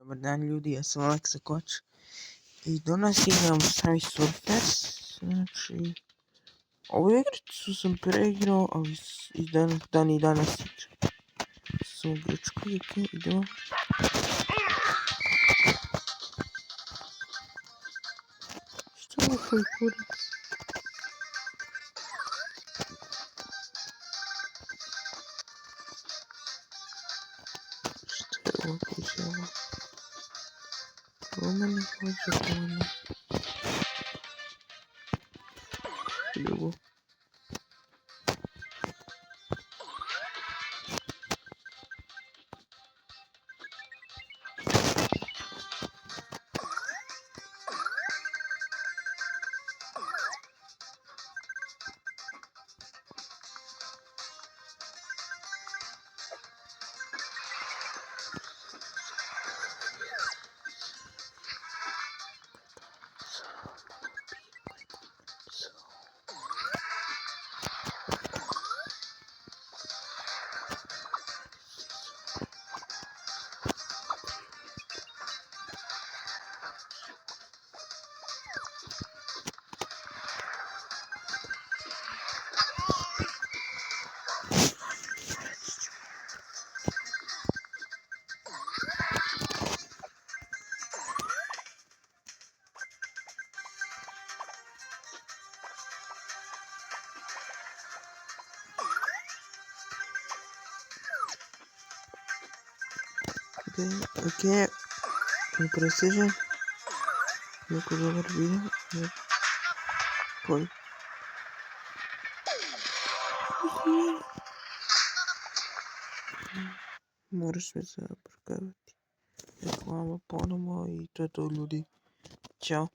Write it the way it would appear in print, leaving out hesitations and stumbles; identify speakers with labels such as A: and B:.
A: Dobar dan ljudi, ja sam Aleksa Koč i danas igram Subway Surfers. Znači, ovu igricu sam preigrao, ali i danas igram. Sam u Grčkoj, idemo. Šta je ovo koji kurac? Šta je ovo koji žela? Ovo meni hoće ono. Ljubo. Окей, не пресижай. Много добър видео. Кой? Morаш me se прокарвати. Реклама поново и това люди. Чао.